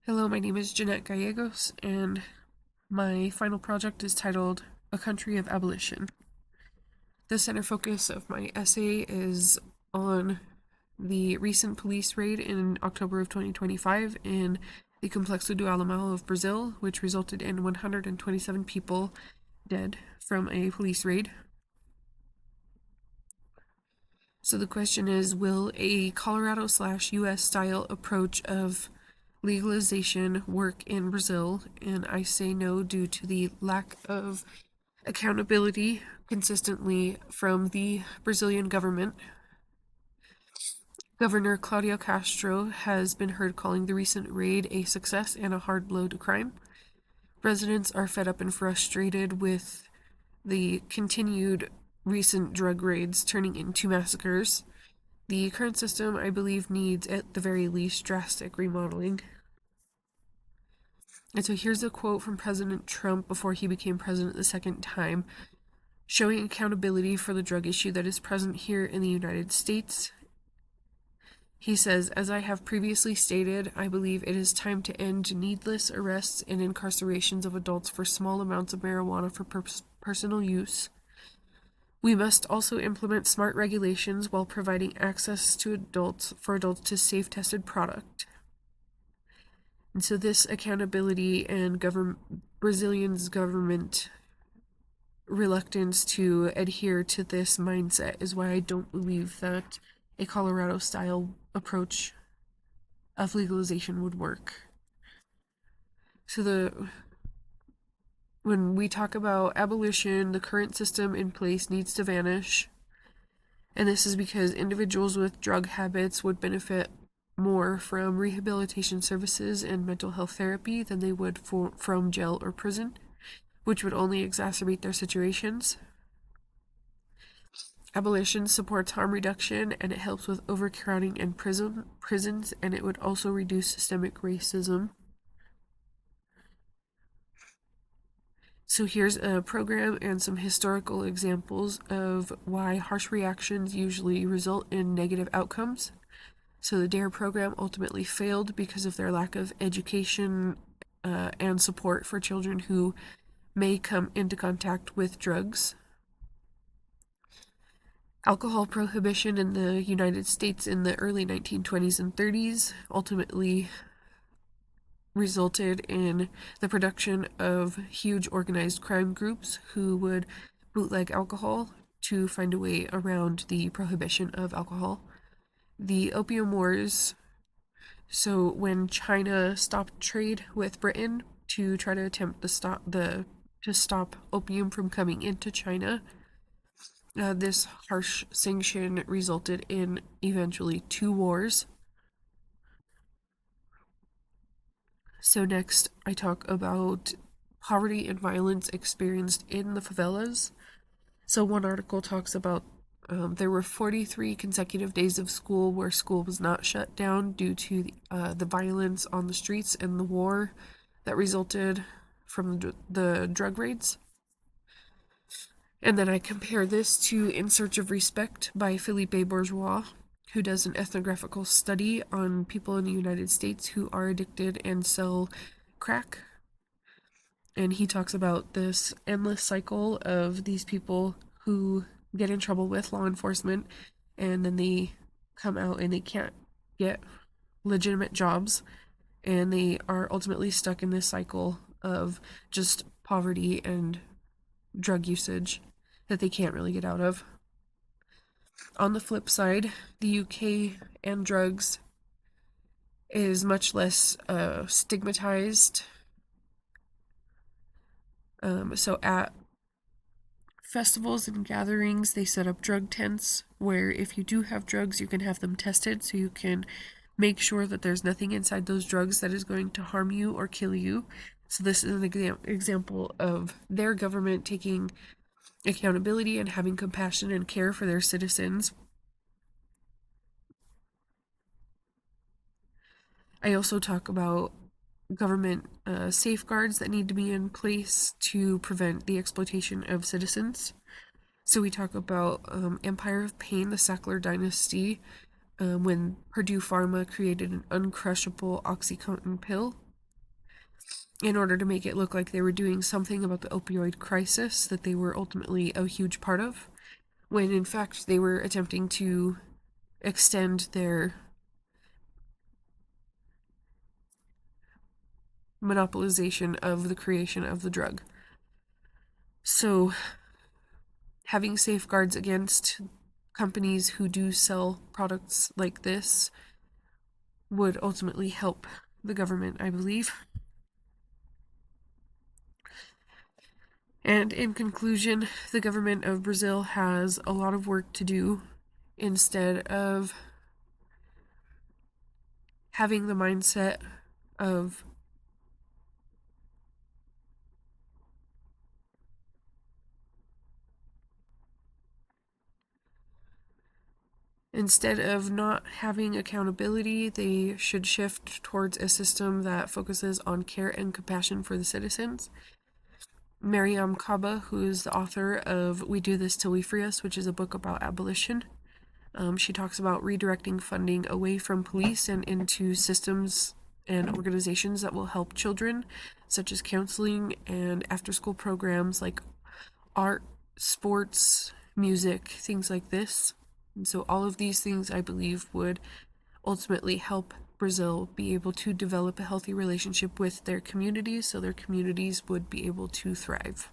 Hello, my name is Jeanette Gallegos, and my final project is titled A Country of Abolition. The center focus of my essay is on the recent police raid in October of 2025 in the Complexo do Alemão of Brazil, which resulted in 127 people dead from a police raid. So the question is, will a Colorado/US style approach of legalization work in Brazil? And I say no due to the lack of accountability consistently from the Brazilian government. Governor Claudio Castro has been heard calling the recent raid a success and a hard blow to crime. Residents are fed up and frustrated with the continued recent drug raids turning into massacres. The current system, I believe, needs at the very least drastic remodeling. And so here's a quote from President Trump before he became president the second time, showing accountability for the drug issue that is present here in the United States. He says, "As I have previously stated, I believe it is time to end needless arrests and incarcerations of adults for small amounts of marijuana for personal use. We must also implement smart regulations while providing access to adults to safe tested product." And so this accountability and Brazilian's government reluctance to adhere to this mindset is why I don't believe that a Colorado style approach of legalization would work. So when we talk about abolition, the current system in place needs to vanish. And this is because individuals with drug habits would benefit more from rehabilitation services and mental health therapy than they would from jail or prison, which would only exacerbate their situations. Abolition supports harm reduction, and it helps with overcrowding in prisons, and it would also reduce systemic racism. So here's a program and some historical examples of why harsh reactions usually result in negative outcomes. So the DARE program ultimately failed because of their lack of education and support for children who may come into contact with drugs. Alcohol prohibition in the United States in the early 1920s and 30s ultimately resulted in the production of huge organized crime groups who would bootleg alcohol to find a way around the prohibition of alcohol. The Opium Wars. So when China stopped trade with Britain to try to attempt to stop opium from coming into China, this harsh sanction resulted in eventually 2 wars. So next I talk about poverty and violence experienced in the favelas. So one article talks about there were 43 consecutive days of school where school was not shut down due to the violence on the streets and the war that resulted from the drug raids. And then I compare this to In Search of Respect by Philippe Bourgeois, who does an ethnographical study on people in the United States who are addicted and sell crack. And he talks about this endless cycle of these people who get in trouble with law enforcement, and then they come out and they can't get legitimate jobs, and they are ultimately stuck in this cycle of just poverty and drug usage that they can't really get out of. On the flip side, the UK and drugs is much less stigmatized. So at festivals and gatherings, they set up drug tents where if you do have drugs, you can have them tested so you can make sure that there's nothing inside those drugs that is going to harm you or kill you. So this is an example of their government taking accountability and having compassion and care for their citizens. I also talk about government safeguards that need to be in place to prevent the exploitation of citizens. So we talk about Empire of Pain, the Sackler dynasty, when Purdue Pharma created an uncrushable OxyContin pill. in order to make it look like they were doing something about the opioid crisis that they were ultimately a huge part of, when in fact they were attempting to extend their monopolization of the creation of the drug. So, having safeguards against companies who do sell products like this would ultimately help the government, I believe. And in conclusion, the government of Brazil has a lot of work to do. Instead of having the mindset of not having accountability, they should shift towards a system that focuses on care and compassion for the citizens. Mariam Kaba, who is the author of We Do This Till We Free Us, which is a book about abolition, she talks about redirecting funding away from police and into systems and organizations that will help children, such as counseling and after-school programs like art, sports, music, things like this. And so all of these things, I believe, would ultimately help Brazil be able to develop a healthy relationship with their communities, so their communities would be able to thrive.